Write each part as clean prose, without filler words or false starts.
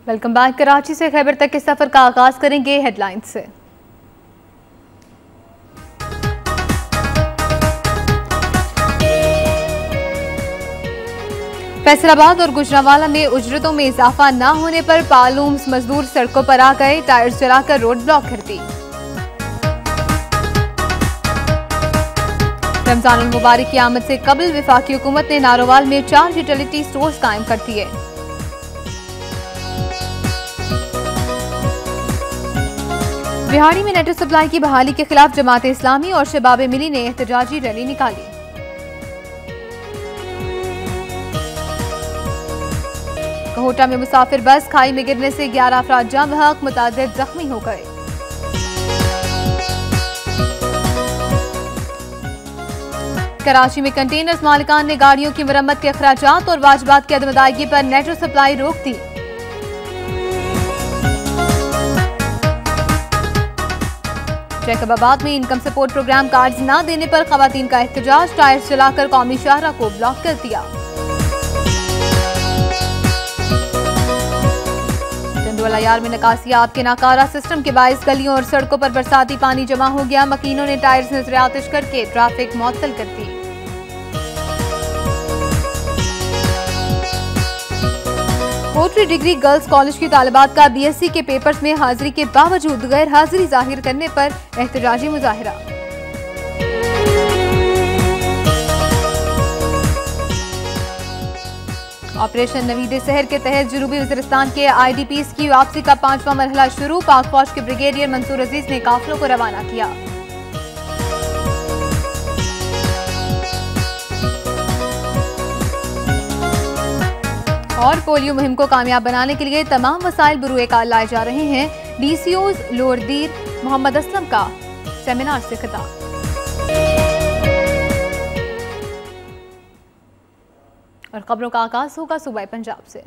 Welcome back. Karachi से खैबर तक के सफर का आगाज करेंगे हेडलाइंस से। फैसलाबाद और गुजरांवाला में उजरतों में इजाफा न होने पर पालूम्स मजदूर सड़कों पर आ गए, टायर्स जलाकर रोड ब्लॉक कर दी। रमजान मुबारक की आमद से कबल विफाकी हुकूमत ने नारोवाल में 4 यूटिलिटी स्टोर्स कायम कर दिए। बिहाड़ी में नेट सप्लाई की बहाली के खिलाफ जमात इस्लामी और शबाब मिली ने एहतजाजी रैली निकाली। कोहटा में मुसाफिर बस खाई में गिरने से 11 अफराद जाँ बहक, मुतादिद जख्मी हो गए। कराची में कंटेनर्स मालिकान ने गाड़ियों की मरम्मत के अखराजात और वाजबात की अदम अदायगी पर नेट सप्लाई रोक दी। जैकबाबाद में इनकम सपोर्ट प्रोग्राम कार्ड्स न देने पर खवातीन का एहतजाज, टायर्स जलाकर कौमी शाहरा को ब्लॉक कर दिया। टंडवाला यार में नकासियाब के नाकारा सिस्टम के बायस गलियों और सड़कों पर बरसाती पानी जमा हो गया, मकीनों ने टायर्स नजर आतिश करके ट्रैफिक मुअत्तल कर दी। पोट्री डिग्री गर्ल्स कॉलेज की तालिबात का बीएससी के पेपर्स में हाजिरी के बावजूद गैर हाजिरी जाहिर करने पर एहतजाजी मुजाहिरा। ऑपरेशन नवीद सहर के तहत जनूबी वज़ीरिस्तान के आईडीपीज़ की वापसी का 5वां मरहला शुरू, पाक फौज के ब्रिगेडियर मंसूर अजीज ने काफिलों को रवाना किया। और पोलियो मुहिम को कामयाब बनाने के लिए तमाम वसाइल बुरुए कार लाए जा रहे हैं, डीसीओज लोअरदीर मोहम्मद असलम का सेमिनार से खिताब। और खबरों का आगाज होगा सूबा पंजाब से।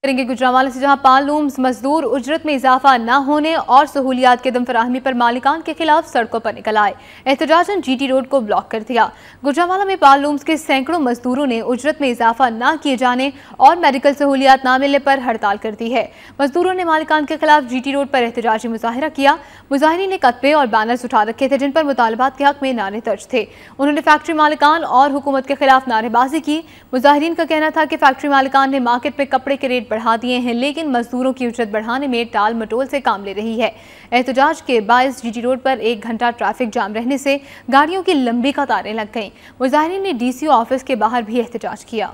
करेंगे गुजरांवाला से, जहां पालूम्स मजदूर उजरत में इजाफा न होने और सहूलियात के दम फराहमी पर मालिकान के खिलाफ सड़कों पर निकल आए, एहतजाजन जीटी रोड को ब्लॉक कर दिया। गुजरांवाला में पालूम्स के सैकड़ों मजदूरों ने उजरत में इजाफा न किए जाने और मेडिकल सहूलियात न मिलने पर हड़ताल कर दी है। मजदूरों ने मालिकान के खिलाफ जीटी रोड पर एहतजाजी मुजाहिरा किया। मुजाहिरीन ने कतबे और बैनर्स उठा रखे थे जिन पर मुतालबात के हक में नारे दर्ज थे। उन्होंने फैक्ट्री मालिकान और हुकूमत के खिलाफ नारेबाजी की। मुजाहिरीन का कहना था कि फैक्ट्री मालिकान ने मार्केट में कपड़े के रेट बढ़ा दिए हैं, लेकिन मजदूरों की उजरत बढ़ाने में टाल मटोल से काम ले रही है। एहतजाज के बायस जीटी रोड पर 1 घंटा ट्रैफिक जाम रहने से गाड़ियों की लंबी कतारें लग गईं। मुजाहिरीन ने डीसीओ ऑफिस के बाहर भी एहतजाज किया।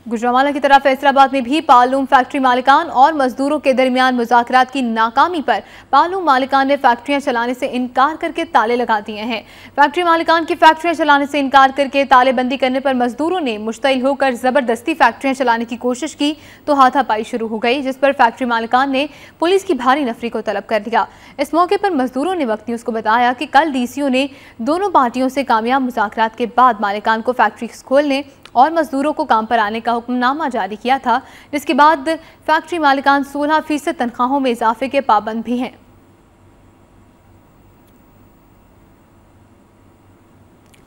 गुजरांवाला की तरफ फैसलाबाद में भी पालूम फैक्ट्री मालिकान और मजदूरों के दरमियान मुज़ाकरात की नाकामी पर पालूम मालिकान ने फैक्ट्रियां चलाने से इनकार करके ताले लगा दिए हैं। फैक्ट्री मालिकान की फैक्ट्रियां चलाने से इनकार करके तालेबंदी करने पर मजदूरों ने मुश्तइल होकर जबरदस्ती फैक्ट्रियां चलाने की कोशिश की तो हाथापाई शुरू हो गई, जिस पर फैक्ट्री मालिकान ने पुलिस की भारी नफरी को तलब कर दिया। इस मौके पर मजदूरों ने वक्त न्यूज़ को बताया कि कल डीसीओ ने दोनों पार्टियों से कामयाब मुज़ाकरात के बाद मालिकान को फैक्ट्री खोलने और मजदूरों को काम पर आने का हुक्मनामा जारी किया था, जिसके बाद फैक्ट्री मालिकान 16% तनख्वाहों में इजाफे के पाबंद भी हैं।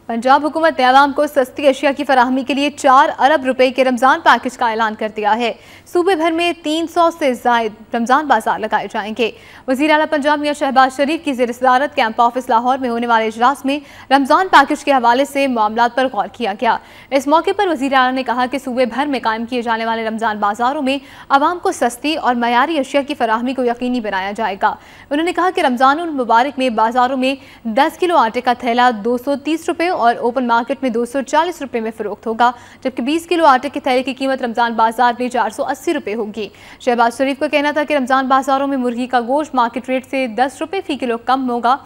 पंजाब हुकूमत ने आवाम को सस्ती अशिया की फराहमी के लिए 4 अरब रुपए के रमजान पैकेज का ऐलान कर दिया है। सूबे भर में 300 से जायद रमजान बाजार लगाए जाएंगे। वज़ीर आला पंजाब मियां शहबाज शरीफ की ज़ेर सदारत कैंप ऑफिस लाहौर में होने वाले इजलास में रमजान पैकेज के हवाले से मामलात पर गौर किया गया। इस मौके पर वज़ीर आला ने कहा कि सूबे भर में कायम किए जाने वाले रमजान बाजारों में आवाम को सस्ती और मयारी अशिया की फराहमी को यकीनी बनाया जाएगा। उन्होंने कहा कि रमजान मुबारक में बाजारों में 10 किलो आटे का थैला 230 रुपये और ओपन मार्केट में 240 रुपये में फरोख्त होगा, जबकि 20 किलो आटे के थैले की कीमत रमजान बाजार में 480 रुपये होगी। शहबाज शरीफ का कहना था कि रमजान बाजारों में मुर्गी का गोश्त मार्केट रेट से 10 रुपये फी किलो कम होगा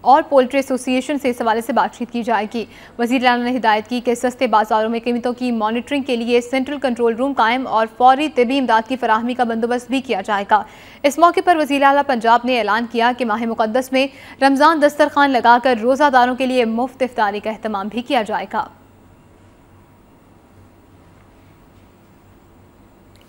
और पोल्ट्री एसोसिएशन से इस हवाले से बातचीत की जाएगी। वज़ीर आला ने हिदायत की कि सस्ते बाजारों में कीमतों की मॉनिटरिंग के लिए सेंट्रल कंट्रोल रूम कायम और फौरी तिबी इमदाद की फराहमी का बंदोबस्त भी किया जाएगा। इस मौके पर वज़ीर आला पंजाब ने ऐलान किया कि माह मुक़द्दस में रमज़ान दस्तरखान लगाकर रोज़ादारों के लिए मुफ्त इफ्तारी का अहतमाम भी किया जाएगा।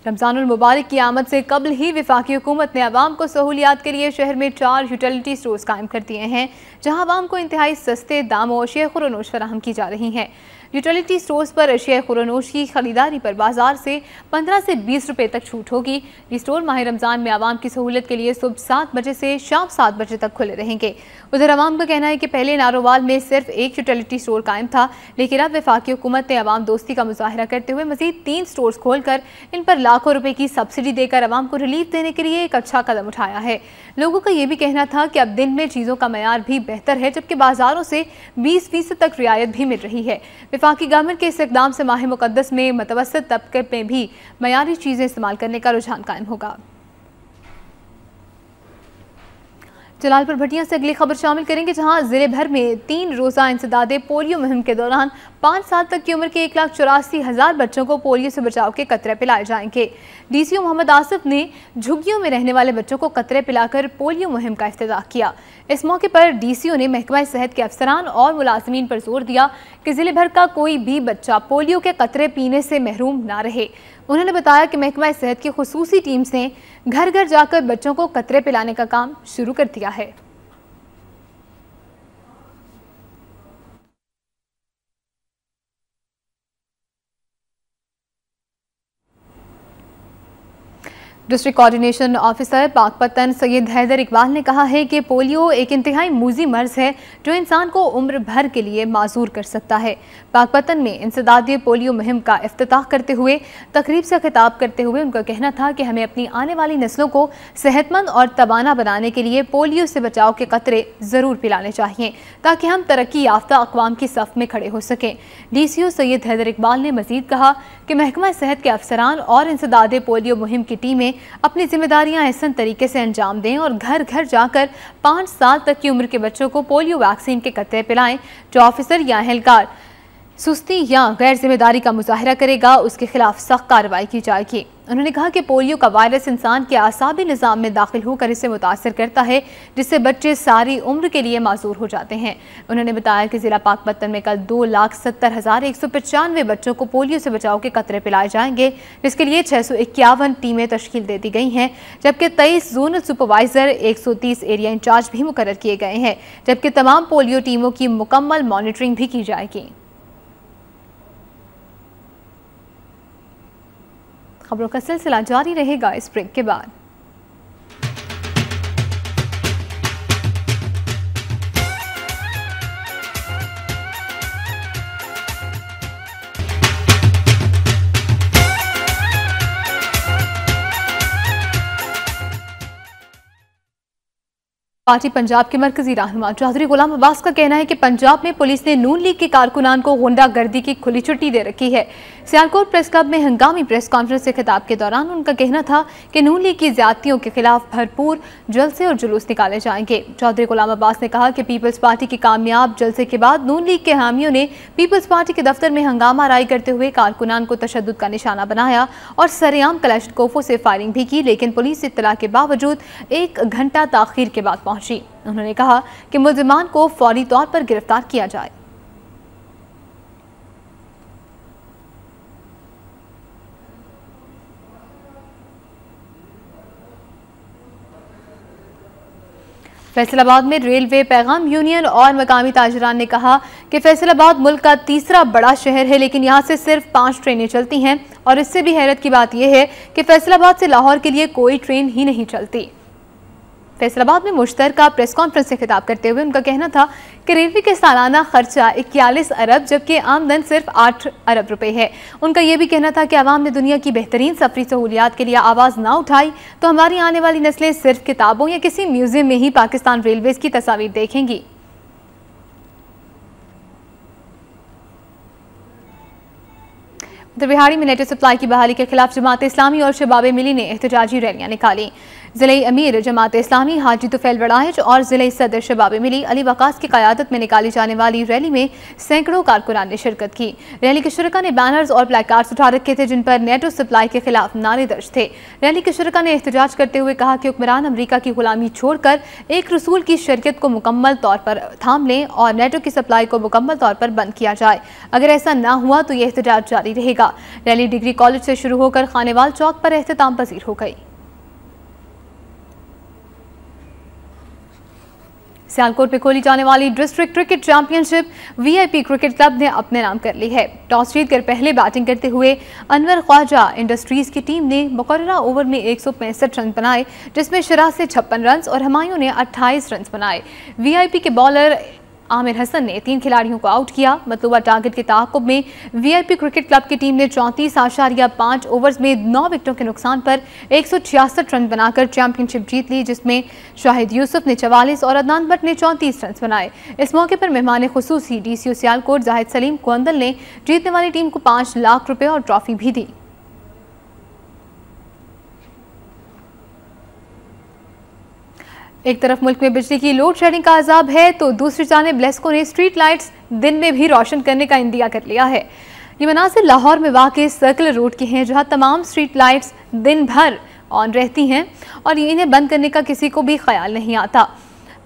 रमजानुल मुबारक की आमद से कबल ही वफाकी हुकूमत ने आवाम को सहूलियात के लिए शहर में 4 यूटिलिटी स्टोर्स कायम कर दिए हैं, जहां आवाम को इंतहाई सस्ते दामों अशिया खुरनोश फराहम की जा रही हैं। यूटिलिटी स्टोर्स पर अशिया खुरनोश की खरीदारी पर बाजार से 15 से 20 रुपए तक छूट होगी। ये स्टोर माह रमज़ान में आवाम की सहूलत के लिए सुबह 7 बजे से शाम 7 बजे तक खुले रहेंगे। उधर आवाम का कहना है कि पहले नारोवाल में सिर्फ एक यूटिलिटी स्टोर कायम था, लेकिन अब वफाकी हुकूमत ने आवाम दोस्ती का मुजाहरा करते हुए मजीद 3 स्टोर्स खोलकर इन पर लाखों रुपए की सब्सिडी देकर आवाम को रिलीफ देने के लिए एक अच्छा कदम उठाया है। लोगों का ये भी कहना था कि अब दिन में चीज़ों का मयार भी बेहतर है, जबकि बाजारों से 20% तक रियायत भी मिल रही है। वफाकी गवर्नमेंट के इस इक़दाम से माह मुक़द्दस में मतवसत तबके में भी मयारी चीज़ें इस्तेमाल करने का रुझान कायम होगा। जलालपुर भटिया से अगली खबर शामिल करेंगे, जहां जिले भर में 3 रोज़ा इंसदादे पोलियो मुहिम के दौरान 5 साल तक की उम्र के 1,84,000 बच्चों को पोलियो से बचाव के कतरे पिलाए जाएंगे। डीसीओ मोहम्मद आसिफ ने झुग्गियों में रहने वाले बच्चों को कतरे पिलाकर पोलियो मुहिम का इफ्तिताह किया। इस मौके पर डीसीओ ने महकमा सेहत के अफसरान और मुलाजमीन पर जोर दिया कि जिले भर का कोई भी बच्चा पोलियो के कतरे पीने से महरूम ना रहे। उन्होंने बताया कि महकमा सेहत की खुसूसी टीम ने घर घर जाकर बच्चों को कतरे पिलाने का काम शुरू कर दिया है। District coordination officer Pakpattan Syed Haider Iqbal ने कहा है कि पोलियो एक इंतहाई मूजी मर्ज है जो इंसान को उम्र भर के लिए माजूर कर सकता है। पाकपतन में इंसदादी पोलियो मुहिम का इफ्तिताह करते हुए तकरीब से खिताब करते हुए उनका कहना था कि हमें अपनी आने वाली नस्लों को सेहतमंद और तवाना बनाने के लिए पोलियो से बचाव के कतरे ज़रूर पिलाने चाहिए, ताकि हम तरक्की याफ्ता अक़वाम की सफ़ में खड़े हो सकें। डीसीओ सैयद हैदर इकबाल ने मज़ीद कहा कि महकमा सेहत के अफसरान और इंसदादी पोलियो मुहिम की टीमें अपनी जिम्मेदारियां ऐसा तरीके से अंजाम दें और घर घर जाकर 5 साल तक की उम्र के बच्चों को पोलियो वैक्सीन के कतरे पिलाएं। जो ऑफिसर या एहलकार सुस्ती या गैर जिम्मेदारी का मुजाहरा करेगा, उसके खिलाफ सख्त कार्रवाई की जाएगी। उन्होंने कहा कि पोलियो का वायरस इंसान के आसाबी निज़ाम में दाखिल होकर इसे मुतासर करता है, जिससे बच्चे सारी उम्र के लिए माजूर हो जाते हैं। उन्होंने बताया कि जिला पाकपतन में कल 2,70,195 बच्चों को पोलियो से बचाव के कतरे पिलाए जाएंगे, जिसके लिए 651 टीमें तश्कील दे दी गई हैं, जबकि 23 जोनल सुपरवाइजर 130 एरिया इंचार्ज भी मुकर्रर किए गए हैं, जबकि तमाम पोलियो टीमों की मुकम्मल मॉनिटरिंग भी की जाएगी। खबरों का सिलसिला जारी रहेगा इस ब्रेक के बाद। पार्टी पंजाब के मरकजी रहनुमा चौधरी गुलाम अब्बास का कहना है कि पंजाब में पुलिस ने नून लीग के कारकुनान को गुंडागर्दी की खुली छुट्टी दे रखी है। सियालकोट प्रेस क्लब में हंगामी प्रेस कॉन्फ्रेंस से खिताब के दौरान उनका कहना था कि नून लीग की ज्यादतियों के खिलाफ भरपूर जलसे और जुलूस निकाले जाएंगे। चौधरी गुलाम अब्बास ने कहा कि पीपल्स पार्टी के कामयाब जलसे के बाद नून लीग के हामियों ने पीपल्स पार्टी के दफ्तर में हंगामा आराई करते हुए कारकुनान को तशद्दुद का निशाना बनाया और सरेआम कलाश्निकोफों से फायरिंग भी की, लेकिन पुलिस इत्तला के बावजूद 1 घंटा ताखीर के बाद पहुंची। उन्होंने कहा कि मुल्जिमान को फौरी तौर पर गिरफ्तार किया जाए। फैसलाबाद में रेलवे पैगाम यूनियन और मकामी ताजरान ने कहा कि फैसलाबाद मुल्क का तीसरा बड़ा शहर है, लेकिन यहाँ से सिर्फ 5 ट्रेनें चलती हैं और इससे भी हैरत की बात यह है कि फैसलाबाद से लाहौर के लिए कोई ट्रेन ही नहीं चलती। फैसलाबाद में मुश्तरका प्रेस कॉन्फ्रेंस से खिताब करते हुए उनका कहना था कि रेलवे के सालाना खर्चा 41 अरब जबकि आमदन सिर्फ 8 अरब रुपए है। उनका यह भी कहना था कि आवाम ने दुनिया की बेहतरीन सफरी सहूलियात के लिए आवाज़ ना उठाई तो हमारी आने वाली नस्लें सिर्फ किताबों या किसी म्यूजियम में ही पाकिस्तान रेलवेज की तस्वीर देखेंगी। उत्तर बिहारी में नेटो सप्लाई की बहाली के खिलाफ जमात इस्लामी और शबाब मिली ने एहतजाजी रैलियां निकाली। जिले अमीर जमात इस्लामी हाजी तुफैल वड़ाइच और जिले सदर शबाब मिली अली वकास की क़यादत में निकाली जाने वाली रैली में सैकड़ों कारकुनान ने शिरकत की। रैली के शुरका ने बैनर्स और प्लेकार्ड्स उठा रखे थे जिन पर नेटो सप्लाई के खिलाफ नारे दर्ज थे। रैली के शुरका ने एहतजाज करते हुए कहा कि हुक्मरान अमरीका की गुलामी छोड़कर एक रसूल की शरीयत को मुकम्मल तौर पर थाम लें और नेटो की सप्लाई को मुकम्मल तौर पर बंद किया जाए। अगर ऐसा न हुआ तो यह एहतजाज जारी रहेगा। रैली डिग्री कॉलेज से शुरू होकर खानेवाल चौक पर एख्तिताम पजीर हो गई। सियालकोट में खोली जाने वाली district cricket championship VIP cricket club ने अपने नाम कर ली है। टॉस जीतकर पहले बैटिंग करते हुए अनवर ख्वाजा इंडस्ट्रीज की टीम ने मुकर्ररा ओवर में 165 रन बनाए, जिसमें शराह से 56 रन और हुमायूं ने 28 रन बनाए। वीआईपी के बॉलर आमिर हसन ने 3 खिलाड़ियों को आउट किया। मतलूबा टारगेट के ताक़ुब में वीआईपी क्रिकेट क्लब की टीम ने 34.5 ओवर्स में 9 विकेटों के नुकसान पर 166 रन बनाकर चैंपियनशिप जीत ली, जिसमें शाहिद यूसुफ ने 44 और अदनान भट्ट ने 34 रन बनाए। इस मौके पर मेहमान खुसूसी डीसीओ सियालकोट जाहिद सलीम कोंदल ने जीतने वाली टीम को 5 लाख रुपए और ट्रॉफी भी दी। एक तरफ मुल्क में बिजली की लोड शेडिंग का अजाब है तो दूसरी जानिब लेस्को ने स्ट्रीट लाइट्स दिन में भी रोशन करने का इंदिया कर लिया है। ये मनासिर लाहौर में वाक़ सर्कुलर रोड के हैं जहां तमाम स्ट्रीट लाइट्स दिन भर ऑन रहती हैं और इन्हें बंद करने का किसी को भी ख्याल नहीं आता।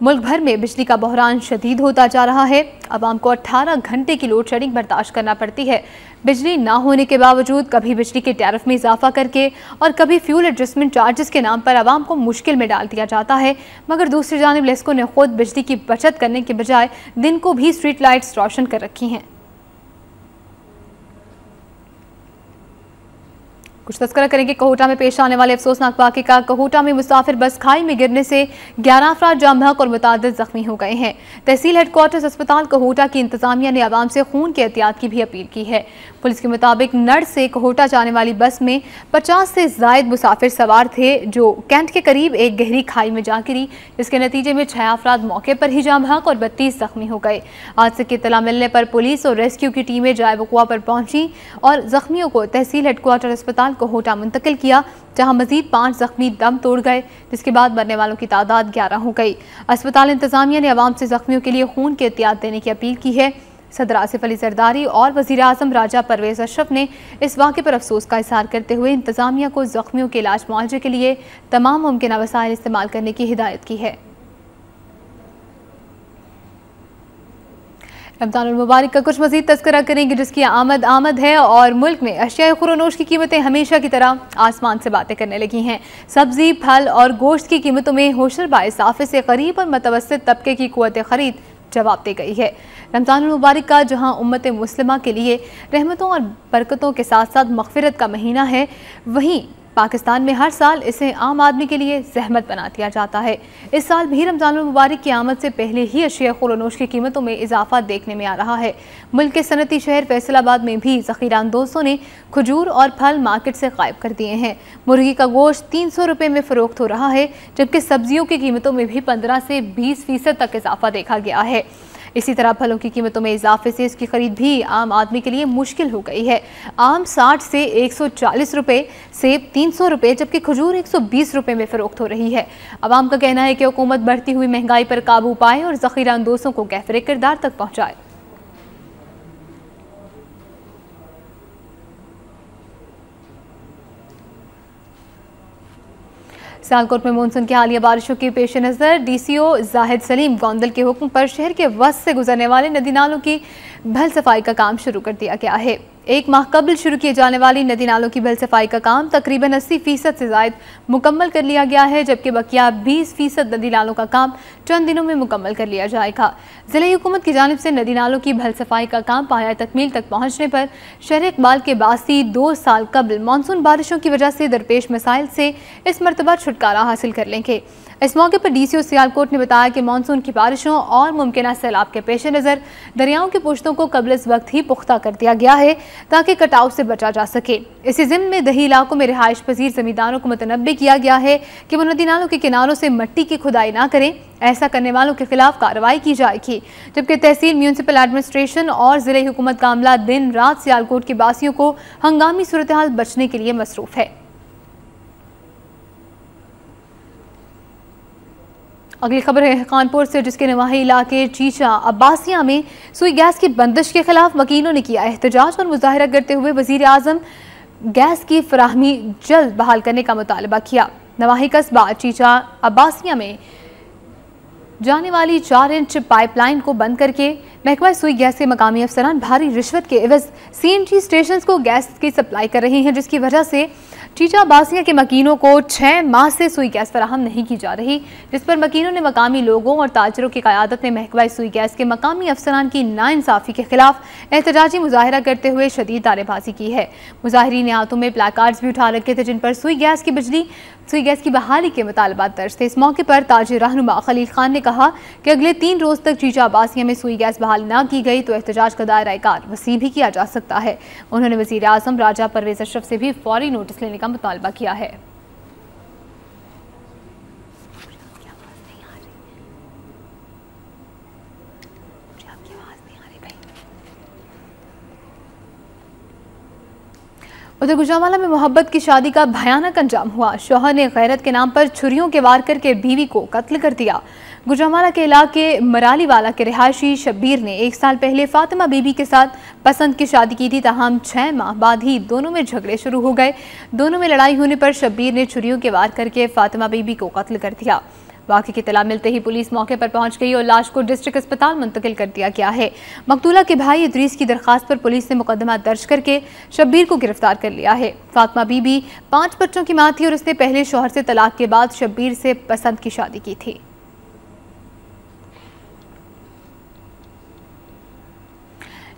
मुल्क भर में बिजली का बहरान शदीद होता जा रहा है। आवाम को 18 घंटे की लोड शेडिंग बर्दाश्त करना पड़ती है। बिजली ना होने के बावजूद कभी बिजली के टैरिफ में इजाफा करके और कभी फ्यूल एडजस्टमेंट चार्जेस के नाम पर आवाम को मुश्किल में डाल दिया जाता है। मगर दूसरी जानिब लेस्को ने खुद बिजली की बचत करने के बजाय दिन को भी स्ट्रीट लाइट्स रोशन कर रखी हैं। कुछ तस्करा करेंगे कोहोटा में पेश आने वाले अफसोसनाक वाक़े का। कोहोटा में मुसाफिर बस खाई में गिरने से 11 अफराद जाम बहक और मुतादिद जख्मी हो गए हैं। तहसील हेडक्वार्टर्स अस्पताल कोहोटा की इंतजामिया ने आवाम से खून के एहतियात की भी अपील की है। पुलिस के मुताबिक नड़ से कोहोटा जाने वाली बस में 50 से ज़ायद मुसाफिर सवार थे जो कैंट के करीब एक गहरी खाई में जा गिरी, जिसके नतीजे में 6 अफराद मौके पर ही जाम बहक और 32 जख्मी हो गए। हादसे की इत्तला मिलने पर पुलिस और रेस्क्यू की टीमें जाए वक़ुआ पर पहुंची और जख्मियों को तहसील हेडक्वार्टर अस्पताल कोहोटा मुंतकिल किया, जहां मजीद 5 जख्मी दम तोड़ गए, जिसके बाद मरने वालों की तादाद 11 हो गई। अस्पताल इंतजामिया ने आवाम से जख्मियों के लिए खून की एहतियात देने की अपील की है। सदर आसिफ अली जरदारी और वज़ीर आज़म राजा परवेज़ अशरफ ने इस वाक़े पर अफसोस का इज़हार करते हुए इंतजामिया को जख्मियों के इलाज मुआवजे के लिए तमाम मुमकिन वसाइल इस्तेमाल करने की हिदायत की है। रमज़ानुल मुबारक का कुछ मज़ीद तज़किरा करेंगे जिसकी आमद है और मुल्क में अशिया खुरोनोश की कीमतें हमेशा की तरह आसमान से बातें करने लगी हैं। सब्ज़ी, फल और गोश्त की कीमतों में होशरबा इज़ाफ़े से गरीब और मतवस्सित तबके की क़ुव्वत ख़रीद जवाब दे गई है। रमज़ानुल मुबारक का जहां उम्मत मुस्लिमा के लिए रहमतों और बरकतों के साथ साथ मग़फ़िरत का महीना है, वहीं पाकिस्तान में हर साल इसे आम आदमी के लिए ज़हमत बना दिया जाता है। इस साल भी रमज़ानुल मुबारक की आमद से पहले ही अशिया खुरोनोश की कीमतों में इजाफा देखने में आ रहा है। मुल्क के सनती शहर फैसलाबाद में भी ज़ख़ीरा अंदोज़ों ने खजूर और फल मार्केट से गायब कर दिए हैं। मुर्गी का गोश्त 300 रुपये में फ़रोख्त हो रहा है, जबकि सब्जियों की कीमतों में भी 15 से 20% तक इजाफा देखा गया है। इसी तरह फलों की कीमतों में इजाफे से इसकी खरीद भी आम आदमी के लिए मुश्किल हो गई है। आम 60 से 140 रुपये, सेब 300 रुपये, जबकि खजूर 120 रुपये में फ़रोख्त हो रही है। आवाम का कहना है कि हुकूमत बढ़ती हुई महंगाई पर काबू पाए और ज़ख़ीरा अंदोज़ों को गहरे किरदार तक पहुँचाए। सियालकोट में मानसून की हालिया बारिशों के पेश नज़र डीसीओ जाहिद सलीम गोंदल के हुक्म पर शहर के वस्त से गुजरने वाले नदी नालों की भल सफाई का काम शुरू कर दिया गया है। 1 माह कबल शुरू किए जाने वाली नदी नालों की भल सफाई का काम तकरीबन 80% से ज़ायद मुकम्मल कर लिया गया है, जबकि बकिया 20% नदी नालों का काम चंद दिनों में मुकम्मल कर लिया जाएगा। ज़िला हुकूमत की जानिब से नदी नालों की भल सफाई का काम पाया तकमील तक पहुँचने पर शहर इकबाल के बासी 2 साल कबल मानसून बारिशों की वजह से दरपेश मसाइल से इस मरतबा छुटकारा हासिल कर लेंगे। इस मौके पर डीसीओ सियालकोट ने बताया कि मानसून की बारिशों और मुमकिन सैलाब के पेश नज़र दरियाओं की पुश्तों को कबल इस वक्त ही पुख्ता कर दिया गया है ताकि कटाव से बचा जा सके। इसी ज़िम्न में दही इलाकों में रिहाइश पजीर ज़मींदारों को मुतनब्बे किया गया है कि वो नदी नालों के किनारों से मिट्टी की खुदाई ना करें। ऐसा करने वालों के खिलाफ कार्रवाई की जाएगी, जबकि तहसील, म्यूनसिपल एडमिनिस्ट्रेशन और ज़िले हुकूमत का अमला दिन रात सियालकोट के बासियों को हंगामी सूरत हाल बचने के लिए मसरूफ़ है। अगली खबर है कानपुर से, जिसके नवाही इलाके चीचा अब्बासिया में सुई गैस की बंदिश के खिलाफ मकीनों ने किया एहतजाज और मुजाहरा करते हुए वजीर आजम गैस की फराहमी जल्द बहाल करने का मुतालबा किया। नवाही कस्बा चीचा अब्बासिया में जाने वाली 4 इंच पाइपलाइन को बंद करके महकमा सुई गैस के मकामी अफसरान भारी रिश्वत के एवज CNG स्टेशन को गैस की सप्लाई कर रहे हैं, जिसकी वजह से चीचा अब्बासिया के मकीनों को 6 माह से सुई गैस फराहम नहीं की जा रही, जिस पर मकीनों ने मकामी लोगों और ताजरों की क़यादत में महकमा सुई गैस के मकामी अफसरान की नाइंसाफ़ी के खिलाफ एहतजाजी मुजाहरा करते हुए शदीद नारेबाजी की है। मुजाहिरीन ने हाथों में प्लाकार्ड्स भी उठा रखे थे, जिन पर सुई गैस की बहाली के मुतालबात दर्ज थे। इस मौके पर ताजिर रहनुमा खलील खान ने कहा कि अगले 3 रोज़ तक चीचा अब्बासिया में सुई गैस बहाल न की गई तो एहतजाज का दायरा कार वसी भी किया जा सकता है। उन्होंने वज़ीर आज़म राजा परवेज़ अशरफ से भी फौरी नोटिस लेने का मुतालबा किया है। उधर गुजरांवाला में मोहब्बत की शादी का भयानक अंजाम हुआ। शौहर ने गैरत के नाम पर छुरियों के वार करके बीवी को कत्ल कर दिया। गुजरांवाला के इलाके मरालीवाला के रिहायशी शब्बीर ने 1 साल पहले फातिमा बीबी के साथ पसंद की शादी की थी, ताहम 6 माह बाद ही दोनों में झगड़े शुरू हो गए। दोनों में लड़ाई होने पर शब्बीर ने छुरियों के वार करके फातिमा बीबी को कत्ल कर दिया। वाक़े की इत्तला मिलते ही पुलिस मौके पर पहुंच गई और लाश को डिस्ट्रिक्ट अस्पताल मुंतकिल कर दिया गया है। मकतूला के भाई इदरीस की दरखास्त पर पुलिस ने मुकदमा दर्ज करके शब्बीर को गिरफ्तार कर लिया है। फातिमा बीबी 5 बच्चों की मां थी और उसने पहले शौहर से तलाक के बाद शब्बीर से पसंद की शादी की थी।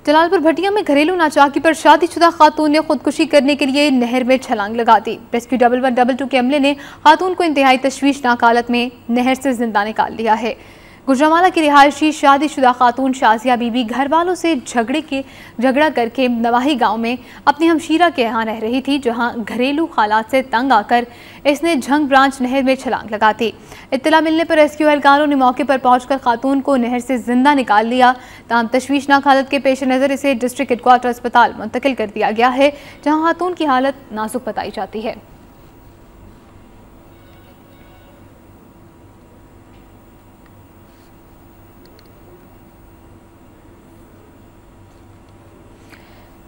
जलालपुर भटिया में घरेलू नाचाकी पर शादीशुदा खातून ने खुदकुशी करने के लिए नहर में छलांग लगा दी। रेस्क्यू 1112 के अमले ने खातून को इंतहाई तशवीशनाक हालत में नहर से जिंदा निकाल लिया है। गुजरांवाला की रिहायशी शादीशुदा खातून शाजिया बीबी घर वालों से झगड़ा करके नवाही गांव में अपनी हमशीरा के यहाँ रह रही थी, जहां घरेलू हालात से तंग आकर इसने झंग ब्रांच नहर में छलांग लगा दी। इत्तला मिलने पर रेस्क्यू एहलकारों ने मौके पर पहुंचकर खातून को नहर से जिंदा निकाल लिया। तमाम तशवीशनाक हालत के पेश नज़र इसे डिस्ट्रिक्ट हेडक्वार्टर अस्पताल मुंतकिल कर दिया गया है, जहाँ खातून की हालत नाजुक बताई जाती है।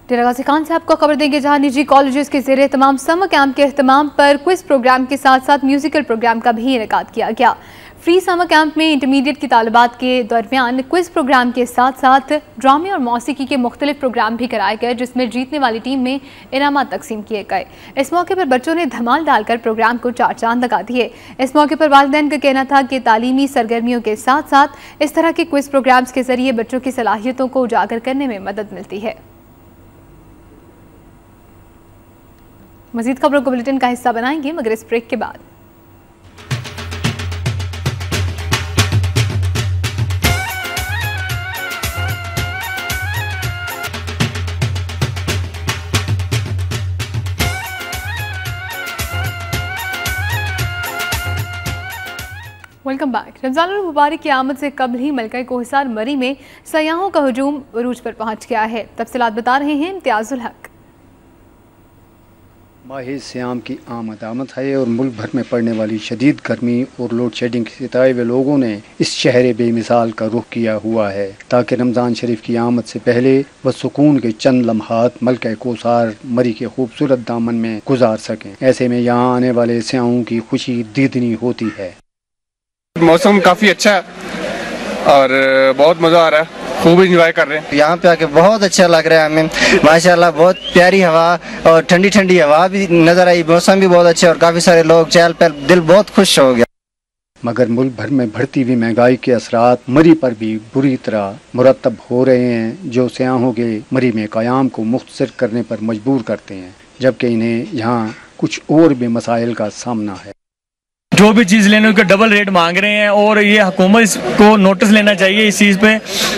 डेरा गाजी खान से आपको खबर देंगे, जहां निजी कॉलेजेस के ज़ेरे तमाम समर कैंप के अहतमाम पर क्विज प्रोग्राम के साथ साथ म्यूजिकल प्रोग्राम का भी इनेकाद किया गया। फ्री समर कैंप में इंटरमीडिएट की तालिबात के दरमियान क्विज प्रोग्राम के साथ साथ ड्रामे और मौसीकी के मुख्तलिफ प्रोग्राम भी कराए गए, जिसमें जीतने वाली टीम में इनामात तकसीम किए गए। इस मौके पर बच्चों ने धमाल डालकर प्रोग्राम को 4 चांद लगा दिए। इस मौके पर वालिदैन का कहना था कि तालीमी सरगर्मियों के साथ साथ इस तरह के क्विज प्रोग्राम्स के जरिए बच्चों की सलाहियतों को उजागर करने में मदद मिलती है। मज़ीद खबरों को बुलेटिन का हिस्सा बनाएंगे, मगर इस ब्रेक के बाद। Welcome back. रमज़ान मुबारक की आमद से कबल ही मलका कोहिसार मरी में सयाहों का हुजूम उरूज पर पहुंच गया है। तफसीलात बता रहे हैं इम्तियाजुल हक। माह सियाम की आमद है और मुल्क भर में पड़ने वाली शदीद गर्मी और लोड शेडिंग के सिताए हुए लोगों ने इस शहर बेमिसाल का रुख किया हुआ है, ताकि रमज़ान शरीफ की आमद से पहले व सुकून के चंद लम्हात मलका कोहिसार मरी के खूबसूरत दामन में गुजार सकें। ऐसे में यहाँ आने वाले सियाहों की खुशी दीदनी होती है। मौसम काफ़ी अच्छा है और बहुत मज़ा आ रहा है, खूब इंजॉय कर रहे हैं। यहाँ पे आके बहुत अच्छा लग रहा है हमें, माशाल्लाह। बहुत प्यारी हवा और ठंडी ठंडी हवा भी नज़र आई, मौसम भी बहुत अच्छा और काफ़ी सारे लोग चहल पहल, दिल बहुत खुश हो गया। मगर मुल्क भर में बढ़ती हुई महंगाई के असरात मरी पर भी बुरी तरह मुरतब हो रहे हैं, जो सयाहों के मरी में क़याम को मुख्तसर करने पर मजबूर करते हैं, जबकि इन्हें यहाँ कुछ और भी मसाइल का सामना है। जो भी चीज़ लेने के डबल रेट मांग रहे हैं और ये हुकूमत को नोटिस लेना चाहिए इस चीज़ पे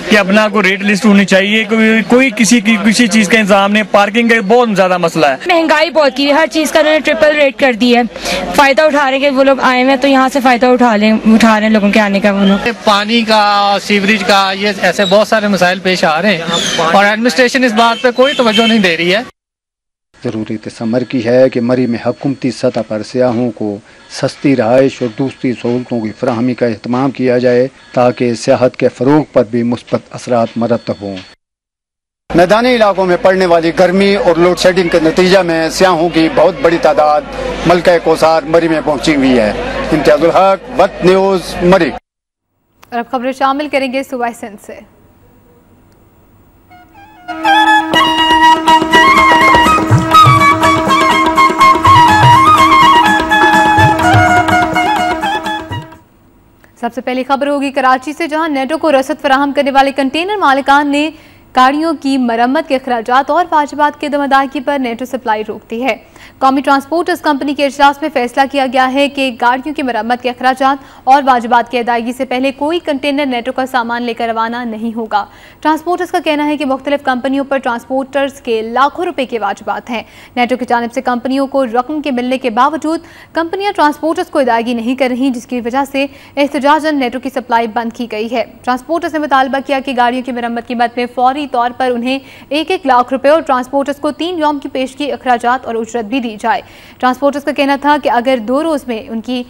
कि अपना को रेट लिस्ट होनी चाहिए। कोई किसी किसी चीज़ का इंतजाम नहीं, पार्किंग का बहुत ज़्यादा मसला है। महंगाई बहुत की है, हर चीज़ का उन्होंने ट्रिपल रेट कर दी है। फ़ायदा उठा रहे हैं वो लोग आए हैं, तो यहाँ से फ़ायदा उठा रहे हैं लोगों के आने का। वो लोग पानी का, सीवरेज का, ये ऐसे बहुत सारे मसाइल पेश आ रहे हैं और एडमिनिस्ट्रेशन इस बात पर कोई तवज्जो नहीं दे रही है। ज़रूरत इस अमर की है कि मरी में हुकूमती सतह पर सियाहों को सस्ती रहाइश और दूसरी सहूलतों की फराहमी का एहतमाम किया जाए ताकि सियाहत के फ़रोग पर भी मुस्बत असरात मरतब हों। मैदानी इलाकों में पड़ने वाली गर्मी और लोड शेडिंग के नतीजा में सियाहों की बहुत बड़ी तादाद मलका कोसार मरी में पहुंची हुई है। इम्तियाजुल हक, वक्त न्यूज़, मरी। और अब खबरें शामिल करेंगे सूबा सिंध से। सबसे पहली खबर होगी कराची से, जहां नेटो को रसद फराहम करने वाले कंटेनर मालिकान ने गाड़ियों की मरम्मत के अखराजात और वाजिबात की अदम अदायगी पर नेटो सप्लाई रोक दी है। कौमी ट्रांसपोर्टर्स कंपनी के इजलास में फैसला किया गया है कि गाड़ियों की मरम्मत के अखराजात और वाजिबात की अदायगी से पहले कोई कंटेनर नेटो का सामान लेकर रवाना नहीं होगा। ट्रांसपोर्टर्स का कहना है कि मुख्तलिफ कंपनियों पर ट्रांसपोर्टर्स के लाखों रुपए के वाजिबात हैं। नेटो की जानिब से कंपनियों को रकम के मिलने के बावजूद कंपनियां ट्रांसपोर्टर्स को अदायगी नहीं कर रही, जिसकी वजह से एहतजाजन नेटो की सप्लाई बंद की गई है। ट्रांसपोर्टर्स ने मुतालबा किया कि गाड़ियों की मरम्मत की मद में फौरी तौर पर उन्हें 1-1 लाख रुपए और ट्रांसपोर्टर्स को 3 यौम की पेशगी अखराजात और उजरत भी दी जाए। ट्रांसपोर्टर्स का कहना था कि अगर 2 रोज में उनकी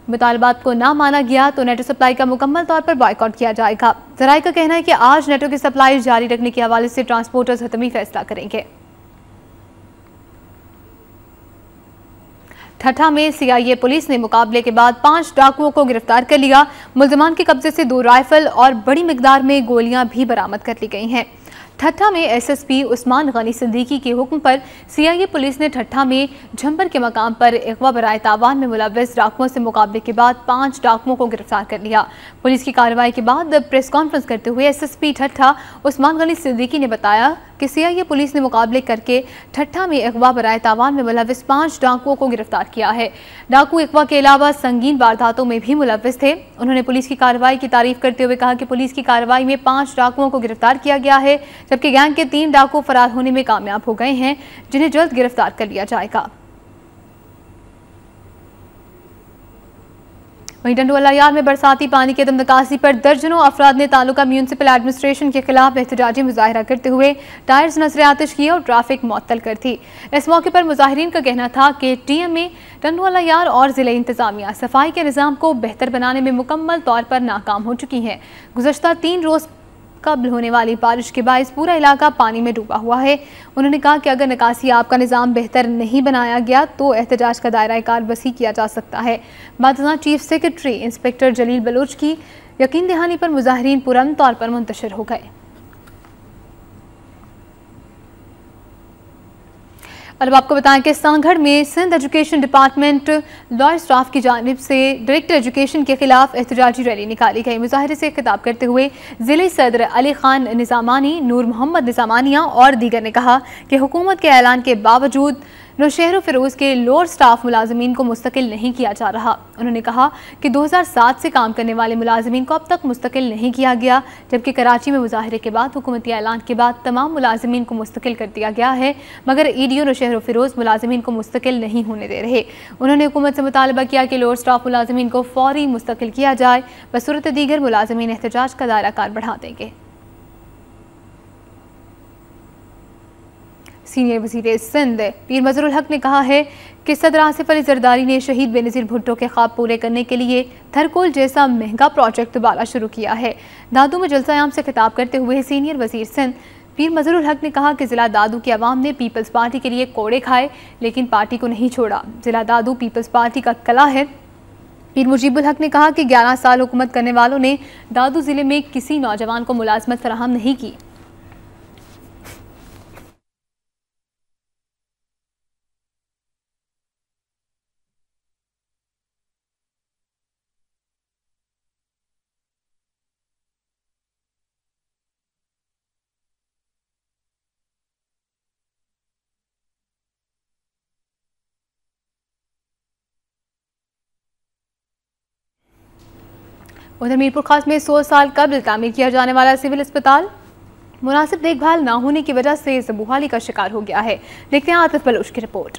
मुतालबात को ना माना गया तो नेटो सप्लाई का मुकम्मल तौर पर बॉयकॉट किया जाएगा। ज़राए का कहना है कि आज नेटो की सप्लाई जारी रखने के हवाले से ट्रांसपोर्टर्स हतमी फैसला करेंगे। ठट्ठा में CIA पुलिस ने मुकाबले के बाद 5 डाकुओं को गिरफ्तार कर लिया। मुल्जिमान के कब्जे से 2 राइफल और बड़ी मिकदार में गोलियां भी बरामद कर ली गई हैं। ठट्ठा में SSP उस्मान गनी सिद्दीकी के हुक्म पर CIA पुलिस ने ठट्ठा में झंबर के मकाम पर अगवा बराए तावान में मुलव्वस डाकुओं से मुकाबले के बाद 5 डाकुओं को गिरफ्तार कर लिया। पुलिस की कार्रवाई के बाद प्रेस कॉन्फ्रेंस करते हुए SSP ठट्ठा उस्मान गनी सिद्दीकी ने बताया कि CIA पुलिस ने मुकाबले करके ठट्ठा में अगवा बराए तावान में मुलव्वस 5 डाकुओं को गिरफ्तार किया है। डाकू अगवा के अलावा संगीन वारदातों में भी मुलव्वस थे। उन्होंने पुलिस की कार्रवाई की तारीफ करते हुए कहा कि पुलिस की कार्रवाई में 5 डाकुओं को गिरफ्तार किया गया है, जबकि गैंग के 3 डाकू फरार होने में कामयाब हो गए हैं, जिन्हें जल्द गिरफ्तार कर लिया जाएगा। वहीं डंडोला यार में बरसाती पानी की अदम निकासी पर दर्जनों अफराद ने तालुका म्यूनसिपल एडमिनिस्ट्रेशन के खिलाफ एहतजाजी मुजाहरा करते हुए टायर्स नजर आतिश किया और ट्रैफिक मुअत्तल कर दी। इस मौके पर मुजाहिरीन का कहना था कि TM में डंडोला यार और जिले इंतजामिया सफाई के निज़ाम को बेहतर बनाने में मुकम्मल तौर पर नाकाम हो चुकी हैं। गुज़श्ता 3 रोज़ कबल होने वाली बारिश के बायस पूरा इलाका पानी में डूबा हुआ है। उन्होंने कहा कि अगर निकासी आब का निज़ाम बेहतर नहीं बनाया गया तो एहतजाज का दायरा कार वसी किया जा सकता है। बादशाह चीफ सेक्रेटरी इंस्पेक्टर जलील बलोच की यकीन दहानी पर मुजाहिरीन पुरअमन तौर पर मुंतशिर हो गए। और अब आपको बताएं कि सांगढ़ में Sindh education department lower staff की जानिब से डायरेक्टर एजुकेशन के खिलाफ एहतजाजी रैली निकाली गई। मुजाहिरे से खिताब करते हुए ज़िले सदर अली खान निज़ामानी, नूर मोहम्मद निज़ामानिया और दीगर ने कहा कि हुकूमत के ऐलान के बावजूद नौशहर फ़िरोज़ के लोअर स्टाफ मुलाजमीन को मुस्तकिल नहीं किया जा रहा। उन्होंने कहा कि 2007 से काम करने वाले मुलाजमीन को अब तक मुस्तकिल नहीं किया गया, जबकि कराची में मुजाहरे के बाद हुकूमती ऐलान के बाद तमाम मुलाजमीन को मुस्तकिल कर दिया गया है, मगर EDO नौशहर फ़िरोज़ मुलाजमीन को मुस्तकिल नहीं होने दे रहे। उन्होंने हुकूमत से मुतालबा किया कि लोअर स्टाफ मुलाजमीन को फ़ौरी मुस्तकिल किया जाए, बसूरत दीगर मुलाजमीन एहतजाज का दायरा कार बढ़ा देंगे। सीनियर वज़ीर सिंध पीर मजहरुल हक ने कहा है कि सदर आसिफ अली जरदारी ने शहीद बेनज़ीर भुट्टो के ख्वाब पूरे करने के लिए थरकोल जैसा महंगा प्रोजेक्ट दोबारा शुरू किया है। दादू में जलसा-ए-आम से खिताब करते हुए सीनियर वज़ीर सिंध पीर मजहरुल हक ने कहा कि ज़िला दादू की आवाम ने पीपल्स पार्टी के लिए कोड़े खाए, लेकिन पार्टी को नहीं छोड़ा। ज़िला दादू पीपल्स पार्टी का कला है। पीर मुजीबुल हक ने कहा कि 11 साल हुकूमत करने वालों ने दादू ज़िले में किसी नौजवान को मुलाजमत फराहम नहीं की। उधर मीरपुर खास में 100 साल कबल तामीर किया जाने वाला सिविल अस्पताल मुनासिब देखभाल न होने की वजह से ज़बूहाली का शिकार हो गया है। देखते हैं आतिफ बलोच की रिपोर्ट।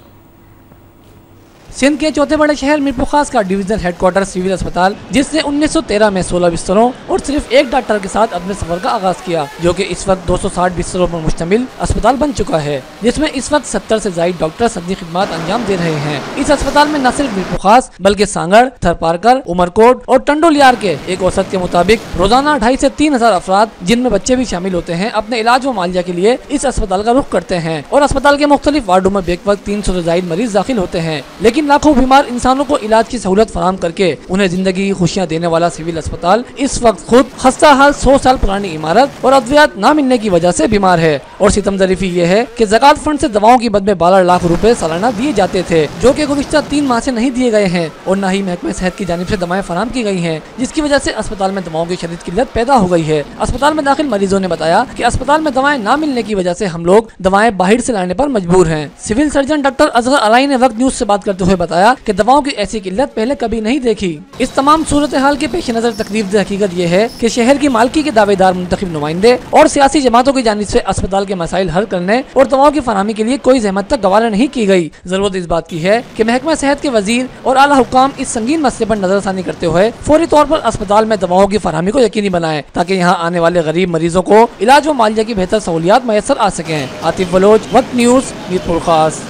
सिंध के चौथे बड़े शहर मीरपुर खास का डिविजनल हेडक्वार्टर सिविल अस्पताल, जिसने 1913 में 16 बिस्तरों और सिर्फ एक डॉक्टर के साथ अपने सफर का आगाज किया, जो कि इस वक्त 260 बिस्तरों पर मुश्तमिल अस्पताल बन चुका है, जिसमें इस वक्त 70 से ज्यादा डॉक्टर अपनी खिदमत अंजाम दे रहे हैं। इस अस्पताल में न सिर्फ मीरपुर खास बल्कि सांगड़, थरपारकर, उमरकोट और टंडोलियार के एक औसत के मुताबिक रोजाना 2,500 से 3,000 अफराद, जिनमें बच्चे भी शामिल होते हैं, अपने इलाज व मुआवजा के लिए इस अस्पताल का रुख करते हैं। और अस्पताल के मुख्तलिफ वार्डों में बेवक्त 300 से ज्यादा मरीज दाखिल होते हैं। लेकिन लाखों बीमार इंसानों को इलाज की सहूलत फराहम करके उन्हें जिंदगी की खुशियाँ देने वाला सिविल अस्पताल इस वक्त खुद खस्ता हाल 100 साल पुरानी इमारत और अद्वियात न मिलने की वजह से बीमार है। और सितमजरीफी ये है कि ज़कात फंड से दवाओं की बदले 12 लाख रुपए सालाना दिए जाते थे, जो कि गुज़िश्ता 3 माह से नहीं दिए गए हैं और न ही महकमे सेहत की जानिब से दवाएं फराहम की गई हैं, जिसकी वजह से अस्पताल में दवाओं की शदीद किल्लत पैदा हो गई है। अस्पताल में दाखिल मरीजों ने बताया कि अस्पताल में दवाएं न मिलने की वजह से हम लोग दवाएं बाहर से लाने पर मजबूर हैं। Civil surgeon doctor Asghar Ali ने वक्त न्यूज से बात करते हुए बताया कि दवाओं की ऐसी किल्लत पहले कभी नहीं देखी। इस तमाम सूरत हाल के पेश नजर तकलीफ हकीकत ये है कि शहर की मालकी के दावेदार मुंतखब नुमाइंदे और सियासी जमातों की जानिब से अस्पताल के मसाइल हल करने और दवाओं की फराहमी के लिए कोई जहमत तक गवारा नहीं की गई। जरूरत इस बात की है कि महकमा सेहत के वजीर और आला हुक्काम इस संगीन मसले पर नजरसानी करते हुए फौरी तौर पर अस्पताल में दवाओं की फराहमी को यकीनी बनाएं, ताकि यहाँ आने वाले गरीब मरीजों को इलाज व मुआवजा की बेहतर सहूलियात मैसर आ सकें। आतिफ बलोच, वक्त न्यूज, मीरपुर खास।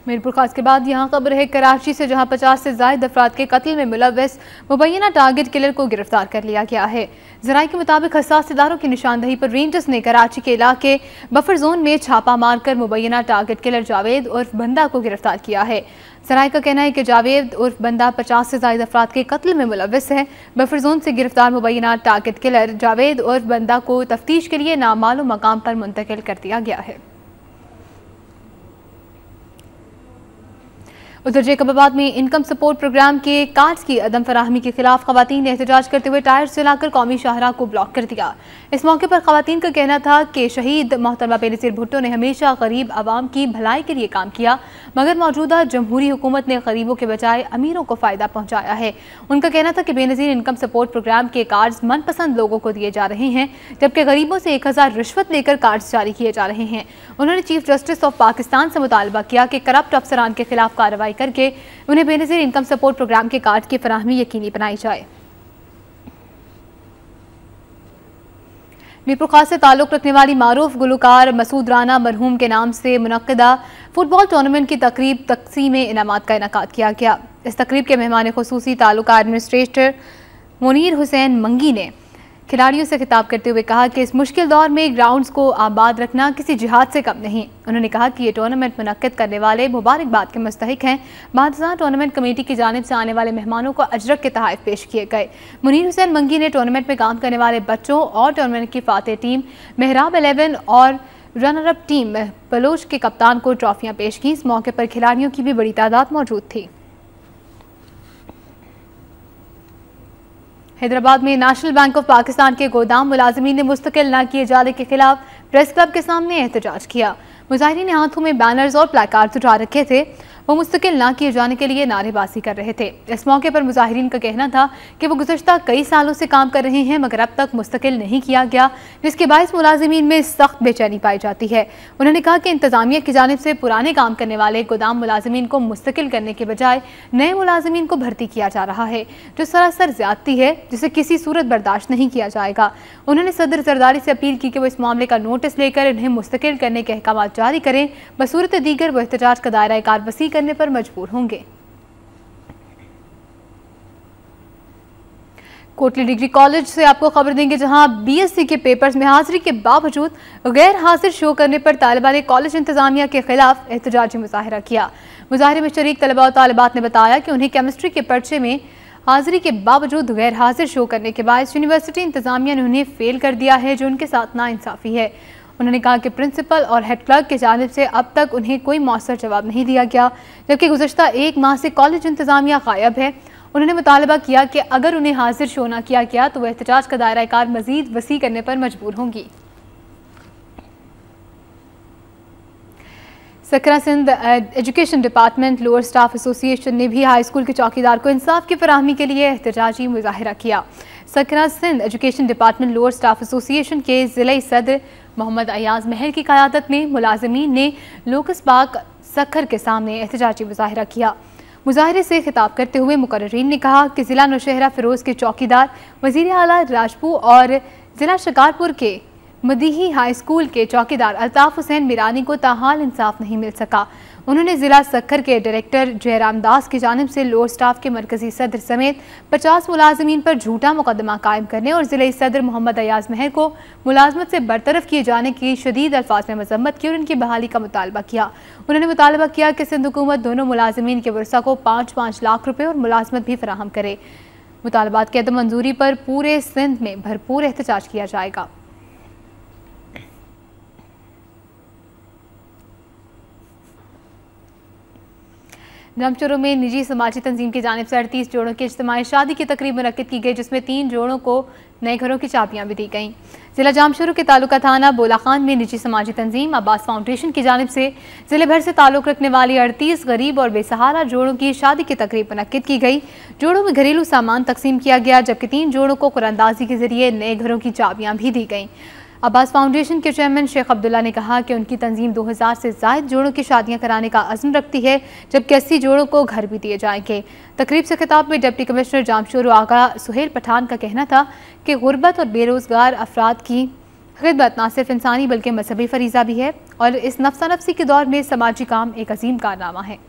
मीरपुर खास के बाद यहाँ खबर है कराची से, जहाँ 50 से ज्यादा अफराद के कत्ल में मुलव्वस मुबैना टारगेट किलर को गिरफ्तार कर लिया गया है। ज़राए के मुताबिक हसास इदारों की निशानदही पर रेंजर्स ने कराची के इलाके बफर जोन में छापा मारकर मुबैना टारगेट किलर जावेद उर्फ बंदा को गिरफ्तार किया है। ज़राए का कहना है कि जावेद उर्फ बंदा 50 से ज्यादा अफराद के कत्ल में मुलव्वस है। बफर जोन से गिरफ्तार मुबैना टारगेट किलर जावेद उर्फ बंदा को तफ्तीश के लिए नामालूम मकाम पर मुंतकिल कर दिया गया है। उधर जैकबाबाद में इनकम सपोर्ट प्रोग्राम के कार्ड्स की अदम फराहमी के खिलाफ खवातीन ने एहतजाज करते हुए टायर्स जलाकर कौमी शाहराह को ब्लॉक कर दिया। इस मौके पर खवातीन का कहना था कि शहीद मोहतरमा बेनज़ीर भुट्टो ने हमेशा गरीब आवाम की भलाई के लिए काम किया, मगर मौजूदा जमहूरी हुकूमत ने गरीबों के बजाय अमीरों को फ़ायदा पहुँचाया है। उनका कहना था कि बेनज़ीर इनकम सपोर्ट प्रोग्राम के कार्ड्स मनपसंद लोगों को दिए जा रहे हैं, जबकि गरीबों से 1000 रिश्वत लेकर कार्ड्स जारी किए जा रहे हैं। उन्होंने चीफ जस्टिस ऑफ पाकिस्तान से मुतालबा किया कि करप्ट अफसरान के खिलाफ कार्रवाई करके उन्हें बेनज़ीर इनकम सपोर्ट प्रोग्राम के कार्ड की फराहमी यकीनी बनाई जाए। मीरपुर खास से ताल्लुक़ रखने वाली मारूफ गुलकार मसूद राना मरहूम के नाम से मुनक़्क़दा फुटबॉल टूर्नामेंट की तकरीब तक़सीम इनामात का इनेकाद किया गया। इस तकरीब के मेहमान खुसूसी ताल्लुका एडमिनिस्ट्रेटर मुनीर हुसैन मंगी ने खिलाड़ियों से खिताब करते हुए कहा कि इस मुश्किल दौर में ग्राउंड्स को आबाद रखना किसी जिहाद से कम नहीं। उन्होंने कहा कि ये टूर्नामेंट मुनक्किद करने वाले मुबारकबाद के मुस्तहिक हैं। बादशाह टूर्नामेंट कमेटी की जानिब से आने वाले मेहमानों को अजरक के तहफ़ पेश किए गए। मुनीर हुसैन मंगी ने टूर्नामेंट में काम करने वाले बच्चों और टूर्नामेंट की फातेह टीम मेहराब 11 और रनर अप टीम बलोच के कप्तान को ट्रॉफियाँ पेश की। इस मौके पर खिलाड़ियों की भी बड़ी तादाद मौजूद थी। हैदराबाद में नेशनल बैंक ऑफ पाकिस्तान के गोदाम मुलाजिमीन ने मुस्तकिल न किए जाने के खिलाफ प्रेस क्लब के सामने एहतजाज किया। मुजाहिरीन ने हाथों में बैनर्स और प्लेकार्ड्स उठा रखे थे। वो मुस्तकिल ना किए जाने के लिए नारेबाजी कर रहे थे। इस मौके पर मुजाहिरीन का कहना था कि वो गुज़श्ता कई सालों से काम कर रहे हैं, मगर अब तक मुस्तकिल नहीं किया गया, जिसके बायस मुलाजिमीन में सख्त बेचैनी पाई जाती है। उन्होंने कहा कि इंतजामिया की जानिब से पुराने काम करने वाले गोदाम मुलाजिमीन को मुस्तकिल करने के बजाय नए मुलाजिमीन को भर्ती किया जा रहा है, जो सरासर ज्यादती है, जिसे किसी सूरत बर्दाश्त नहीं किया जाएगा। उन्होंने सदर जरदारी से अपील की कि वो इस मामले का नोटिस लेकर इन्हें मुस्तकिल करने के अहकाम जारी करें, बसूरत दीगर वो एहतजाज का दायरा कार वसी करने पर मजबूर होंगे। कोटली डिग्री कॉलेज से आपको खबर देंगे, जहां बीएससी के पेपर्स में हाजिरी के बावजूद गैर हाजिर शो करने पर तालिबान ने कॉलेज इंतजामिया के खिलाफ एहतजाजी मुजाहिरा किया। मुजाहिरे में शरीक तलबा और तालिबात ने बताया कि उन्हें केमिस्ट्री के पर्चे में हाजिरी के बावजूद गैर हाजिर शो करने के बाद यूनिवर्सिटी इंतजामिया ने उन्हें फेल कर दिया है, जो उनके साथ नाइंसाफ़ी है। उन्होंने कहा कि प्रिंसिपल और हेड क्लर्क की जानिब से अब तक उन्हें कोई मौसर जवाब नहीं दिया गया, जबकि गुज़श्ता 1 माह से कॉलेज इंतजामिया गायब है। उन्होंने मुतालबा किया कि अगर उन्हें हाजिर शो न किया गया तो वह एहतजाज का दायरा कार मजीद वसी करने पर मजबूर होंगी। सकरा Sindh education department lower staff association ने भी हाई स्कूल के चौकीदार को इंसाफ की फराहमी के लिए एहतजाजी मुजाहिरा किया। सकरा Sindh education department lower staff association के ज़िला सदर मोहम्मद अयाज महल की क़यादत में मुलाजिमीन ने लोकस बाग सखर के सामने एहतजाजी मुजाहिरा किया। मुजाहरे से खिताब करते हुए मुकर्रीन ने कहा कि ज़िला नौशहरा फिरोज़ के चौकीदार वज़ीर आला राजपू और ज़िला शिकारपुर के मदीही हाई स्कूल के चौकीदार अल्ताफ़ हुसैन मीरानी को ताहाल इंसाफ नहीं मिल सका। उन्होंने ज़िला सक्खर के डायरेक्टर जयराम दास की जानिब से लोअर स्टाफ के मरकज़ी सदर समेत 50 मुलाजमीन पर झूठा मुकदमा कायम करने और ज़िले सदर मोहम्मद अयाज महर को मुलाजमत से बरतरफ किए जाने की शदीद अल्फाज में मजम्मत की और उनकी बहाली का मुतालबा किया। उन्होंने मुतालबा किया कि सिंध हुकूमत दोनों मुलाजमीन के वर्सा को 5-5 लाख रुपये और मुलाजमत भी फराहम करे। मुतालबात की अदम मंजूरी पर पूरे सिंध में भरपूर एहतजाज किया जाएगा। जामचोरों में निजी समाजी तंजीम की जानिब से 38 जोड़ों की इज्तिमाई शादी की तकरीब मुनक्किद की गई, जिसमें 3 जोड़ों को नए घरों की चाबियां भी दी गईं। जिला जामचोरों के तालुका थाना बोला खान में निजी समाजी तंजीम अब्बास फाउंडेशन की जानिब से जिले भर से ताल्लुक़ रखने वाली 38 गरीब और बेसहारा जोड़ों की शादी की तकरीब मुनक्किद की गई। जोड़ों में घरेलू सामान तकसीम किया गया, जबकि 3 जोड़ों को कुरानदाजी के जरिए नए घरों की चाबियां भी दी गईं। अब्बास फाउंडेशन के चेयरमैन शेख अब्दुल्ला ने कहा कि उनकी तंजीम 2000 से ज़ायद जोड़ों की शादियां कराने का अज़्म रखती है, जबकि 80 जोड़ों को घर भी दिए जाएंगे। तकरीब से खिताब में डिप्टी कमिश्नर जामचोर आगा सुहेल पठान का कहना था कि गुर्बत और बेरोज़गार अफराद की खिदमत न सिर्फ इंसानी बल्कि मजहबी फरीज़ा भी है और इस नफ्सा नफ्सी के दौर में समाजी काम एक अजीम कारनामा है।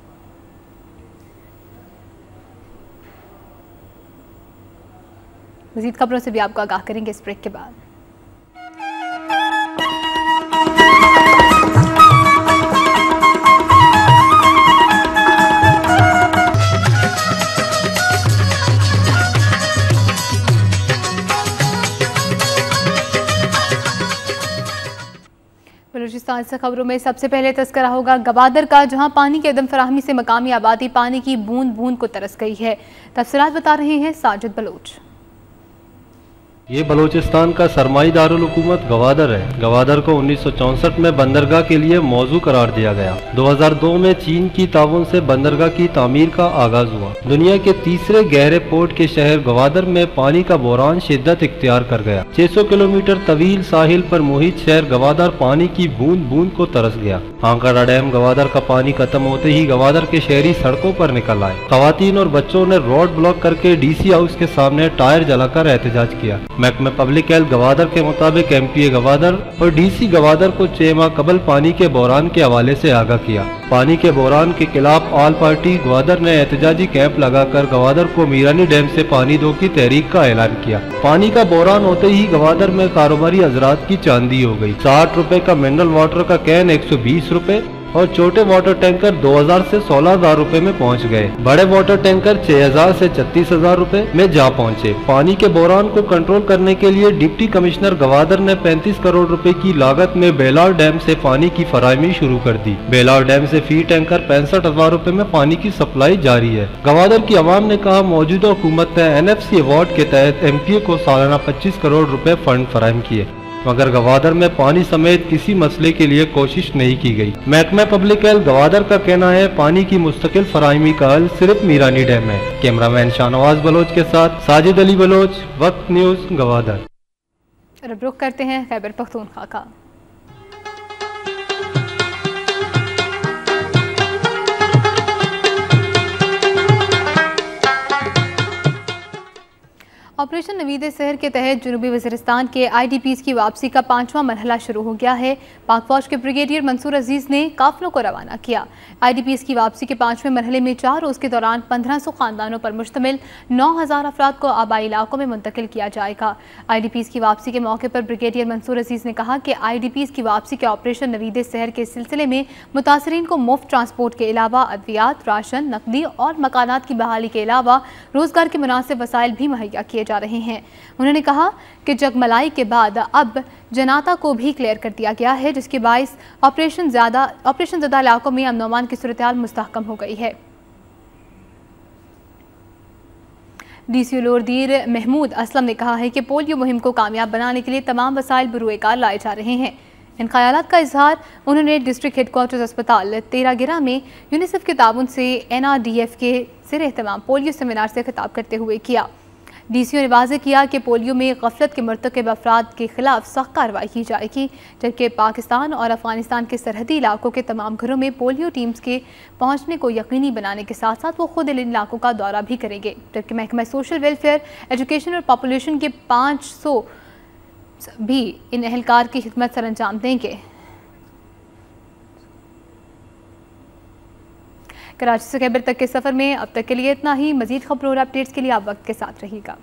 मज़ीद खबरों से भी आपको आगाह करेंगे इस ब्रेक के बाद। बलूचिस्तान से खबरों में सबसे पहले तस्करा होगा गवादर का, जहां पानी की अदम फराहमी से मकामी आबादी पानी की बूंद बूंद को तरस गई है। तफसीलात बता रहे हैं साजिद बलोच। ये बलूचिस्तान का सरमाई दारुल हुकूमत गवादर है। गवादर को 1964 में बंदरगाह के लिए मौजू करार दिया गया। 2002 में चीन की ताउन से बंदरगाह की तामीर का आगाज हुआ। दुनिया के तीसरे गहरे पोर्ट के शहर गवादर में पानी का बोरान शिद्दत इख्तियार कर गया। 600 किलोमीटर तवील साहिल पर मुहित शहर गवादर पानी की बूंद बूंद को तरस गया। आंकड़ा डैम गवादर का पानी खत्म होते ही गवादर के शहरी सड़कों पर निकल आए। खवातीन और बच्चों ने रोड ब्लॉक करके DC हाउस के सामने टायर जलाकर एहतजाज किया। महकमा पब्लिक हेल्थ गवादर के मुताबिक MPA गवादर और DC गवादर को 6 माह कबल पानी के बोरान के हवाले से आगाह किया। पानी के बोरान के खिलाफ ऑल पार्टी गवादर ने एहतजाजी कैंप लगाकर गवादर को मीरानी डैम से पानी दो की तहरीक का ऐलान किया। पानी का बोरान होते ही गवादर में कारोबारी हजरात की चांदी हो गई। 60 रुपए का मिनरल वाटर का कैन 120 रुपए और छोटे वाटर टैंकर 2000 से 16000 रुपए में पहुंच गए। बड़े वाटर टैंकर 6000 से 36000 रुपए में जा पहुंचे। पानी के बोरान को कंट्रोल करने के लिए डिप्टी कमिश्नर गवादर ने 35 करोड़ रुपए की लागत में बेलार डैम से पानी की फराहमी शुरू कर दी। बेलार डैम से फी टैंकर 65,000 रुपए में पानी की सप्लाई जारी है। गवादर की आवाम ने कहा, मौजूदा हुकूमत ने NFC अवार्ड के तहत MPA को सालाना 25 करोड़ रुपए फंड फराहम किए, मगर गवादर में पानी समेत किसी मसले के लिए कोशिश नहीं की गई। महकमा पब्लिक हेल्थ गवादर का कहना है, पानी की मुस्तकिल फराहमी का हल सिर्फ मीरानी डैम है। कैमरामैन शाहनवाज बलोच के साथ साजिद अली बलोच, वक्त न्यूज गवादर। रुख करते हैं खैबर पख्तूनख्वा का। ऑपरेशन नवीद सहर के तहत जनूबी वज़ीरिस्तान के IDPs की वापसी का 5वां मरहला शुरू हो गया है। पाक फौज के ब्रिगेडियर मंसूर अजीज़ ने काफिलों को रवाना किया। IDPs की वापसी के 5वें मरहले में 4 रोज़ के दौरान 1500 ख़ानदानों पर मुश्तमिल 9000 अफराद को आबाई इलाकों में मुंतकिल किया जाएगा। IDPs की वापसी के मौके पर ब्रिगेडियर मंसूर अजीज़ ने कहा कि IDPs की वापसी के ऑपरेशन नवीद सहर के सिलसिले में मुतासरीन को मुफ्त ट्रांसपोर्ट के अलावा अद्वियात, राशन, नकदी और मकानात की बहाली के अलावा रोज़गार के मुनासिब वसाइल भी मुहैया किए जा रहे हैं। उन्होंने कहा कि जगमलाई के बाद अब जनाता को भी क्लियर कर दिया गया है, जिसके बाइस ऑपरेशन ज़दा इलाकों में अमन अमान की सूरत-ए-हाल मुस्तहकम हो गई है। DCO लोरदीर महमूद असलम ने कहा है कि पोलियो मुहिम को कामयाब बनाने के लिए तमाम वसाइल बरूएकार लाए जा रहे हैं। इन ख्यालात का इजहार उन्होंने डिस्ट्रिक्ट हेडक्वार्टर्स अस्पताल तेरागिरा में यूनिसेफ के ताउन से NRDF के ज़ेर-ए-एहतमाम पोलियो सेमिनार से खिताब करते हुए किया। DCO ने वाज़ेह किया कि पोलियो में गफलत के मर्तकब अफराद के खिलाफ सख्त कार्रवाई की जाएगी, जबकि पाकिस्तान और अफगानिस्तान के सरहदी इलाकों के तमाम घरों में पोलियो टीम्स के पहुँचने को यकीनी बनाने के साथ साथ वो खुद इन इलाकों का दौरा भी करेंगे। जबकि महकमा सोशल वेलफेयर, एजुकेशन और पॉपुलेशन के 500 भी इन एहलकार की खिदमत सर अंजाम देंगे। कराची से खैबर तक के सफ़र में अब तक के लिए इतना ही। मज़ीद खबरों और अपडेट्स के लिए आप वक्त के साथ रहिएगा।